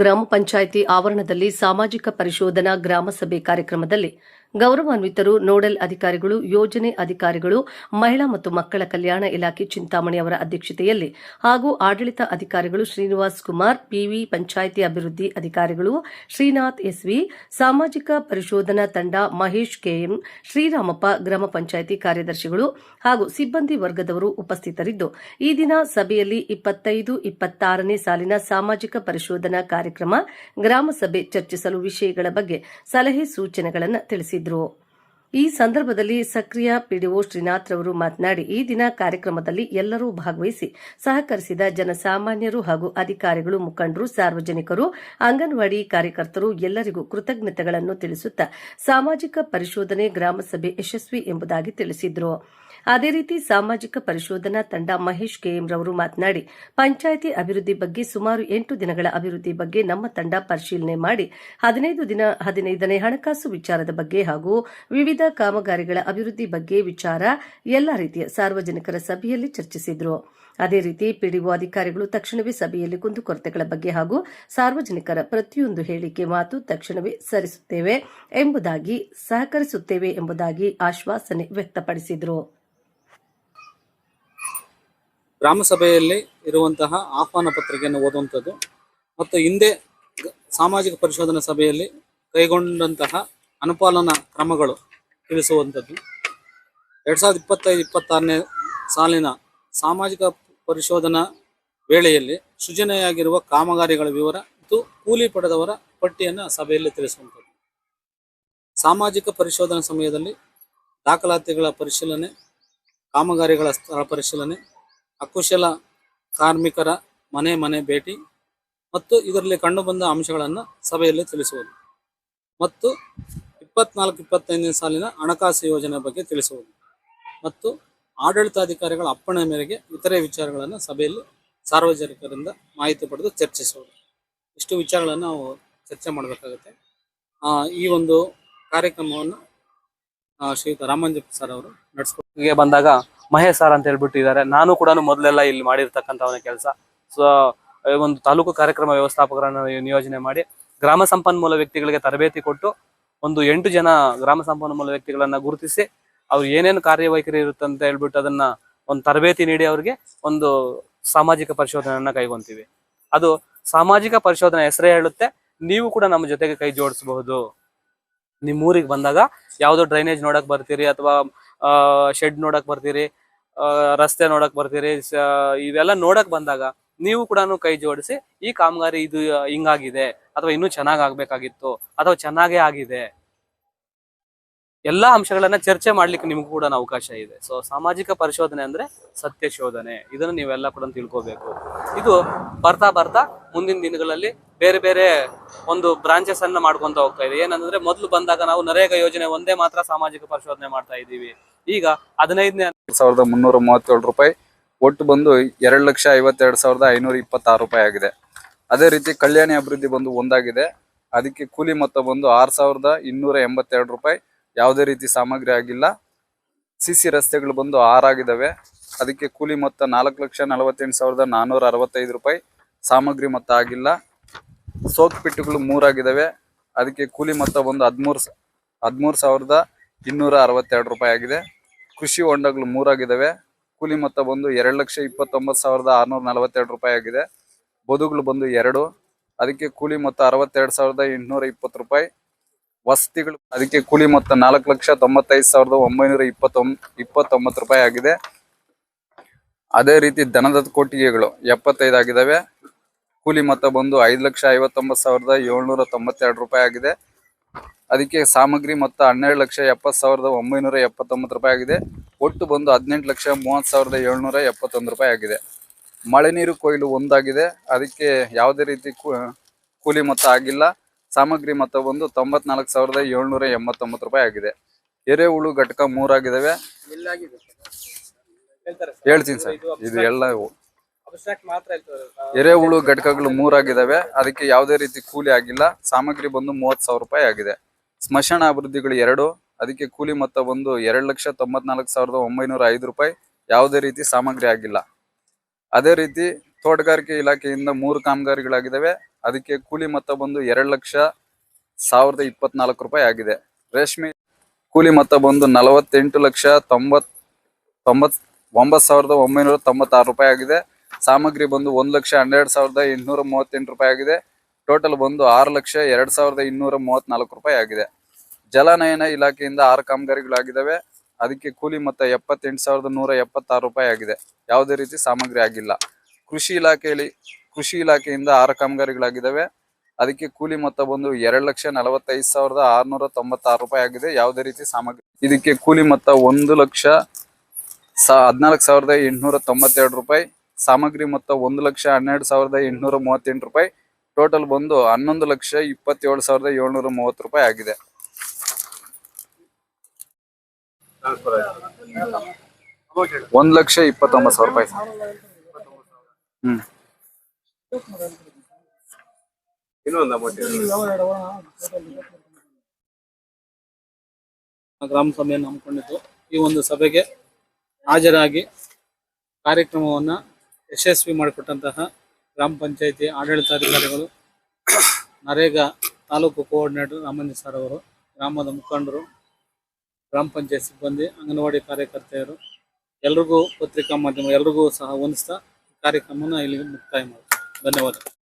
ಗ್ರಾಮ ಪಂಚಾಯಿತಿ ಆವರಣದಲ್ಲಿ ಸಾಮಾಜಿಕ ಪರಿಶೋಧನಾ ಗ್ರಾಮ ಸಭೆ ಕಾರ್ಯಕ್ರಮದಲ್ಲಿ ಗೌರವಾನ್ವಿತರು ನೋಡಲ್ ಅಧಿಕಾರಿಗಳು, ಯೋಜನೆ ಅಧಿಕಾರಿಗಳು, ಮಹಿಳಾ ಮತ್ತು ಮಕ್ಕಳ ಕಲ್ಯಾಣ ಇಲಾಖೆ ಚಿಂತಾಮಣಿ ಅವರ ಅಧ್ಯಕ್ಷತೆಯಲ್ಲಿ ಹಾಗೂ ಆಡಳಿತ ಅಧಿಕಾರಿಗಳು ಶ್ರೀನಿವಾಸ್ ಕುಮಾರ್ ಪಿವಿ, ಪಂಚಾಯಿತಿ ಅಭಿವೃದ್ಧಿ ಅಧಿಕಾರಿಗಳು ಶ್ರೀನಾಥ್ ಎಸ್ವಿ, ಸಾಮಾಜಿಕ ಪರಿಶೋಧನಾ ತಂಡ ಮಹೇಶ್ ಕೆಎಂ, ಶ್ರೀರಾಮಪ್ಪ, ಗ್ರಾಮ ಪಂಚಾಯಿತಿ ಕಾರ್ಯದರ್ಶಿಗಳು ಹಾಗೂ ಸಿಬ್ಬಂದಿ ವರ್ಗದವರು ಉಪಸ್ಥಿತರಿದ್ದು, ಈ ದಿನ ಸಭೆಯಲ್ಲಿ 25-26ನೇ ಸಾಲಿನ ಸಾಮಾಜಿಕ ಪರಿಶೋಧನಾ ಕಾರ್ಯಕ್ರಮ ಗ್ರಾಮ ಸಭೆ ಚರ್ಚಿಸಲು ವಿಷಯಗಳ ಬಗ್ಗೆ ಸಲಹೆ ಸೂಚನೆಗಳನ್ನು ತಿಳಿಸಿದರು. ಈ ಸಂದರ್ಭದಲ್ಲಿ ಸಕ್ರಿಯ ಪಿಡಿಒ ಶ್ರೀನಾಥ್ ರವರು ಮಾತನಾಡಿ, ಈ ದಿನ ಕಾರ್ಯಕ್ರಮದಲ್ಲಿ ಎಲ್ಲರೂ ಭಾಗವಹಿಸಿ ಸಹಕರಿಸಿದ ಜನಸಾಮಾನ್ಯರು ಹಾಗೂ ಅಧಿಕಾರಿಗಳು, ಮುಖಂಡರು, ಸಾರ್ವಜನಿಕರು, ಅಂಗನವಾಡಿ ಕಾರ್ಯಕರ್ತರು ಎಲ್ಲರಿಗೂ ಕೃತಜ್ಞತೆಗಳನ್ನು ತಿಳಿಸುತ್ತಾ ಸಾಮಾಜಿಕ ಪರಿಶೋಧನೆ ಗ್ರಾಮ ಸಭೆ ಯಶಸ್ವಿ ಎಂಬುದಾಗಿ ತಿಳಿಸಿದರು. ಅದೇ ರೀತಿ ಸಾಮಾಜಿಕ ಪರಿಶೋಧನಾ ತಂಡ ಮಹೇಶ್ ಕೆಎಂ ರವರು ಮಾತನಾಡಿ, ಪಂಚಾಯಿತಿ ಅಭಿವೃದ್ಧಿ ಬಗ್ಗೆ ಸುಮಾರು 8 ದಿನಗಳ ಅಭಿವೃದ್ಧಿ ಬಗ್ಗೆ ನಮ್ಮ ತಂಡ ಪರಿಶೀಲನೆ ಮಾಡಿ 15ನೇ ಹಣಕಾಸು ವಿಚಾರದ ಬಗ್ಗೆ ಹಾಗೂ ವಿವಿಧ ಕಾಮಗಾರಿಗಳ ಅಭಿವೃದ್ಧಿ ಬಗ್ಗೆ ವಿಚಾರ ಎಲ್ಲ ರೀತಿಯ ಸಾರ್ವಜನಿಕರ ಸಭೆಯಲ್ಲಿ ಚರ್ಚಿಸಿದರು. ಅದೇ ರೀತಿ ಪಿಡಿಒ ಅಧಿಕಾರಿಗಳು ತಕ್ಷಣವೇ ಸಭೆಯಲ್ಲಿ ಕುಂದುಕೊರತೆಗಳ ಬಗ್ಗೆ ಹಾಗೂ ಸಾರ್ವಜನಿಕರ ಪ್ರತಿಯೊಂದು ಹೇಳಿಕೆ ಮಾತು ತಕ್ಷಣವೇ ಸಹಕರಿಸುತ್ತೇವೆ ಎಂಬುದಾಗಿ ಆಶ್ವಾಸನೆ ವ್ಯಕ್ತಪಡಿಸಿದರು. ಗ್ರಾಮ ಸಭೆಯಲ್ಲಿ ಇರುವಂತಹ ಆಹ್ವಾನ ಪತ್ರಿಕೆಯನ್ನು ಓದುವಂಥದ್ದು ಮತ್ತು ಹಿಂದೆ ಸಾಮಾಜಿಕ ಪರಿಶೋಧನಾ ಸಭೆಯಲ್ಲಿ ಕೈಗೊಂಡಂತಹ ಅನುಪಾಲನಾ ಕ್ರಮಗಳು ತಿಳಿಸುವಂಥದ್ದು. 2025-26ನೇ ಸಾಲಿನ ಸಾಮಾಜಿಕ ಪರಿಶೋಧನಾ ವೇಳೆಯಲ್ಲಿ ಸೃಜನೆಯಾಗಿರುವ ಕಾಮಗಾರಿಗಳ ವಿವರ ಮತ್ತು ಕೂಲಿ ಪಡೆದವರ ಪಟ್ಟಿಯನ್ನು ಸಭೆಯಲ್ಲಿ ತಿಳಿಸುವಂಥದ್ದು. ಸಾಮಾಜಿಕ ಪರಿಶೋಧನಾ ಸಮಯದಲ್ಲಿ ದಾಖಲಾತಿಗಳ ಪರಿಶೀಲನೆ, ಕಾಮಗಾರಿಗಳ ಸ್ಥಳ ಪರಿಶೀಲನೆ, ಅಕುಶಲ ಕಾರ್ಮಿಕರ ಮನೆ ಭೇಟಿ ಮತ್ತು ಇದರಲ್ಲಿ ಕಂಡುಬಂದ ಅಂಶಗಳನ್ನು ಸಭೆಯಲ್ಲಿ ತಿಳಿಸುವುದು ಮತ್ತು 24-25ನೇ ಸಾಲಿನ ಹಣಕಾಸು ಯೋಜನೆ ಬಗ್ಗೆ ತಿಳಿಸುವುದು ಮತ್ತು ಆಡಳಿತಾಧಿಕಾರಿಗಳ ಅಪ್ಪಣೆ ಮೇರೆಗೆ ಇತರೆ ವಿಚಾರಗಳನ್ನು ಸಭೆಯಲ್ಲಿ ಸಾರ್ವಜನಿಕರಿಂದ ಮಾಹಿತಿ ಪಡೆದು ಚರ್ಚಿಸುವುದು. ಇಷ್ಟು ವಿಚಾರಗಳನ್ನು ನಾವು ಚರ್ಚೆ ಮಾಡಬೇಕಾಗುತ್ತೆ. ಈ ಒಂದು ಕಾರ್ಯಕ್ರಮವನ್ನು ಶ್ರೀಯುತ ರಾಮಂಜಪ್ಪ ಸರ್ ಅವರು ನಡೆಸ್ಕೊಟ್ಟಿಗೆ ಬಂದಾಗ ಮಹೇಶ್ ಸರ್ ಅಂತ ಹೇಳ್ಬಿಟ್ಟಿದ್ದಾರೆ. ನಾನು ಕೂಡ ಮೊದಲೆಲ್ಲ ಇಲ್ಲಿ ಮಾಡಿರ್ತಕ್ಕಂಥವನ ಕೆಲಸ. ಸೊ ಒಂದು ತಾಲೂಕು ಕಾರ್ಯಕ್ರಮ ವ್ಯವಸ್ಥಾಪಕರನ್ನು ನಿಯೋಜನೆ ಮಾಡಿ ಗ್ರಾಮ ಸಂಪನ್ಮೂಲ ವ್ಯಕ್ತಿಗಳಿಗೆ ತರಬೇತಿ ಕೊಟ್ಟು ಒಂದು 8 ಜನ ಗ್ರಾಮ ಸಂಪನ್ಮೂಲ ವ್ಯಕ್ತಿಗಳನ್ನ ಗುರುತಿಸಿ ಅವ್ರು ಏನೇನು ಕಾರ್ಯವೈಖರಿ ಇರುತ್ತೆ ಅಂತ ಹೇಳ್ಬಿಟ್ಟು ಅದನ್ನ ಒಂದು ತರಬೇತಿ ನೀಡಿ ಅವ್ರಿಗೆ ಒಂದು ಸಾಮಾಜಿಕ ಪರಿಶೋಧನೆಯನ್ನ ಕೈಗೊಂತೀವಿ. ಅದು ಸಾಮಾಜಿಕ ಪರಿಶೋಧನೆ ಹೆಸರೇ ಹೇಳುತ್ತೆ. ನೀವು ಕೂಡ ನಮ್ಮ ಜೊತೆಗೆ ಕೈ ಜೋಡಿಸಬಹುದು. ನಿಮ್ಮೂರಿಗೆ ಬಂದಾಗ ಯಾವುದೋ ಡ್ರೈನೇಜ್ ನೋಡಕ್ ಬರ್ತೀರಿ ಅಥವಾ ಶೆಡ್ ನೋಡಕ್ ಬರ್ತೀರಿ, ರಸ್ತೆ ನೋಡಕ್ ಬರ್ತೀರಿ, ಇವೆಲ್ಲ ನೋಡಕ್ ಬಂದಾಗ ನೀವು ಕೂಡ ಕೈ ಜೋಡಿಸಿ ಈ ಕಾಮಗಾರಿ ಇದು ಹಿಂಗಾಗಿದೆ ಅಥವಾ ಇನ್ನೂ ಚೆನ್ನಾಗ್ ಆಗ್ಬೇಕಾಗಿತ್ತು ಅಥವಾ ಚೆನ್ನಾಗೇ ಆಗಿದೆ, ಎಲ್ಲಾ ಅಂಶಗಳನ್ನ ಚರ್ಚೆ ಮಾಡ್ಲಿಕ್ಕೆ ನಿಮ್ಗೂ ಕೂಡ ಅವಕಾಶ ಇದೆ. ಸೊ ಸಾಮಾಜಿಕ ಪರಿಶೋಧನೆ ಅಂದ್ರೆ ಸತ್ಯ ಶೋಧನೆ. ಇದನ್ನು ನೀವೆಲ್ಲ ಕೂಡ ತಿಳ್ಕೋಬೇಕು. ಇದು ಬರ್ತಾ ಮುಂದಿನ ದಿನಗಳಲ್ಲಿ ಬೇರೆ ಬೇರೆ ಒಂದು ಬ್ರಾಂಚಸ್ ಅನ್ನ ಮಾಡ್ಕೊಂತ ಹೋಗ್ತಾ ಇದೆ. ಏನಂದ್ರೆ ಮೊದಲು ಬಂದಾಗ ನಾವು ನರೇಗಾ ಯೋಜನೆ ಒಂದೇ ಮಾತ್ರ ಸಾಮಾಜಿಕ ಪರಿಶೋಧನೆ ಮಾಡ್ತಾ ಇದ್ದೀವಿ. ಈಗ 15ನೇ 1337 ರೂಪಾಯಿ ಒಟ್ಟು ಬಂದು 2,52,526 ರೂಪಾಯಿ ಆಗಿದೆ. ಅದೇ ರೀತಿ ಕಲ್ಯಾಣಿ ಅಭಿವೃದ್ಧಿ ಬಂದು ಒಂದಾಗಿದೆ. ಅದಕ್ಕೆ ಕೂಲಿ ಮೊತ್ತ ಬಂದು 6,282 ರೂಪಾಯಿ. ಯಾವುದೇ ರೀತಿ ಸಾಮಗ್ರಿ ಆಗಿಲ್ಲ. ಸಿಸಿ ರಸ್ತೆಗಳು ಬಂದು 6 ಆಗಿದ್ದಾವೆ. ಅದಕ್ಕೆ ಕೂಲಿ ಮೊತ್ತ 4,48,465 ರೂಪಾಯಿ. ಸಾಮಗ್ರಿ ಮೊತ್ತ ಆಗಿಲ್ಲ. ಸೋಕ್ ಪಿಟ್ಟುಗಳು 3 ಆಗಿದ್ದಾವೆ. ಅದಕ್ಕೆ ಕೂಲಿ ಮೊತ್ತ ಬಂದು 13,262 ರೂಪಾಯಿ ಆಗಿದೆ. ಕೃಷಿ ಹೊಂಡಗಳು 3 ಆಗಿದ್ದಾವೆ. ಕೂಲಿ ಮೊತ್ತ ಬಂದು 2,29,642 ರೂಪಾಯಿ ಆಗಿದೆ. ಬದುಗಳು ಬಂದು 2. ಅದಕ್ಕೆ ಕೂಲಿ ಮೊತ್ತ 62,820 ರೂಪಾಯಿ. ವಸತಿಗಳು ಅದಕ್ಕೆ ಕೂಲಿ ಮೊತ್ತ 4,95,929 ರೂಪಾಯಿ ಆಗಿದೆ. ಅದೇ ರೀತಿ ದನದ ಕೊಟ್ಟಿಗೆಗಳು 75 ಆಗಿದ್ದಾವೆ. ಕೂಲಿ ಮೊತ್ತ ಬಂದು 5,59,792 ರೂಪಾಯಿ ಆಗಿದೆ. ಅದಕ್ಕೆ ಸಾಮಗ್ರಿ ಮೊತ್ತ 12,70,979 ರೂಪಾಯಿ ಆಗಿದೆ. ಒಟ್ಟು ಬಂದು 18,30,771 ರೂಪಾಯಿ ಆಗಿದೆ. ಮಳೆ ನೀರು ಕೊಯ್ಲು ಒಂದಾಗಿದೆ. ಅದಕ್ಕೆ ಯಾವುದೇ ರೀತಿ ಕೂಲಿ ಮೊತ್ತ ಆಗಿಲ್ಲ. ಸಾಮಗ್ರಿ ಮೊತ್ತ ಬಂದು 94,789 ರೂಪಾಯಿ ಆಗಿದೆ. ಎರೆಹುಳು ಘಟಕ 3 ಆಗಿದ್ದಾವೆ. ಹೇಳ್ತೀನಿ ಸರ್, ಇದು ಎಲ್ಲ ಎರೆಹುಳು ಘಟಕಗಳು 3 ಆಗಿದ್ದಾವೆ. ಅದಕ್ಕೆ ಯಾವುದೇ ರೀತಿ ಕೂಲಿ ಆಗಿಲ್ಲ. ಸಾಮಗ್ರಿ ಬಂದು 30,000 ರೂಪಾಯಿ ಆಗಿದೆ. ಸ್ಮಶಾನ ಅಭಿವೃದ್ಧಿಗಳು 2. ಅದಕ್ಕೆ ಕೂಲಿ ಮೊತ್ತ ಬಂದು 2,94,905 ರೂಪಾಯಿ. ಯಾವುದೇ ರೀತಿ ಸಾಮಗ್ರಿ ಆಗಿಲ್ಲ. ಅದೇ ರೀತಿ ತೋಟಗಾರಿಕೆ ಇಲಾಖೆಯಿಂದ 3 ಕಾಮಗಾರಿಗಳಾಗಿದ್ದಾವೆ. ಅದಕ್ಕೆ ಕೂಲಿ ಮೊತ್ತ ಬಂದು 2,01,024 ರೂಪಾಯಿ ಆಗಿದೆ. ರೇಷ್ಮೆ ಕೂಲಿ ಮೊತ್ತ ಬಂದು 48,99,996 ರೂಪಾಯಿ ಆಗಿದೆ. ಸಾಮಗ್ರಿ ಬಂದು 1,12,838 ರೂಪಾಯಿ ಆಗಿದೆ. ಟೋಟಲ್ ಬಂದು 6,02,234 ರೂಪಾಯಿ ಆಗಿದೆ. ಜಲನಯನ ಇಲಾಖೆಯಿಂದ 6 ಕಾಮಗಾರಿಗಳಾಗಿದ್ದಾವೆ. ಅದಕ್ಕೆ ಕೂಲಿ ಮೊತ್ತ 78,176 ರೂಪಾಯಿ ಆಗಿದೆ. ಯಾವುದೇ ರೀತಿ ಸಾಮಗ್ರಿ ಆಗಿಲ್ಲ. ಕೃಷಿ ಇಲಾಖೆಯಿಂದ 6 ಕಾಮಗಾರಿಗಳಾಗಿದ್ದಾವೆ. ಅದಕ್ಕೆ ಕೂಲಿ ಮೊತ್ತ ಬಂದು 2,45,696 ರೂಪಾಯಿ ಆಗಿದೆ. ಯಾವುದೇ ರೀತಿ ಸಾಮಗ್ರಿ. ಇದಕ್ಕೆ ಕೂಲಿ ಮೊತ್ತ 1,14,892 ರೂಪಾಯಿ. ಸಾಮಗ್ರಿ ಮೊತ್ತ 1,12,838 ರೂಪಾಯಿ. ಟೋಟಲ್ ಬಂದು 11,27,730 ರೂಪಾಯಿ ಆಗಿದೆ. 1,29,000 ರೂಪಾಯಿ. ಗ್ರಾಮ ಸಭೆಯನ್ನು ಹಮ್ಮಿಕೊಂಡಿದ್ದು, ಈ ಒಂದು ಸಭೆಗೆ ಹಾಜರಾಗಿ ಕಾರ್ಯಕ್ರಮವನ್ನ ಯಶಸ್ವಿ ಮಾಡಿಕೊಟ್ಟಂತಹ ಗ್ರಾಮ ಪಂಚಾಯಿತಿ ಆಡಳಿತಾಧಿಕಾರಿಗಳು, ನರೇಗಾ ತಾಲೂಕು ಕೋಆರ್ಡಿನೇಟರ್ ರಾಮಂಜ ಸರ್ ಅವರು, ಗ್ರಾಮದ ಮುಖಂಡರು, ಗ್ರಾಮ ಪಂಚಾಯತ್ ಸಿಬ್ಬಂದಿ, ಅಂಗನವಾಡಿ ಕಾರ್ಯಕರ್ತೆಯರು, ಎಲ್ರಿಗೂ ಪತ್ರಿಕಾ ಮಾಧ್ಯಮ ಎಲ್ರಿಗೂ ಸಹ ಹೊಂದಿಸ್ತಾ ಕಾರ್ಯಕ್ರಮನ ಇಲ್ಲಿ ಮುಕ್ತಾಯ ಮಾಡ್ತಾರೆ. ಧನ್ಯವಾದ.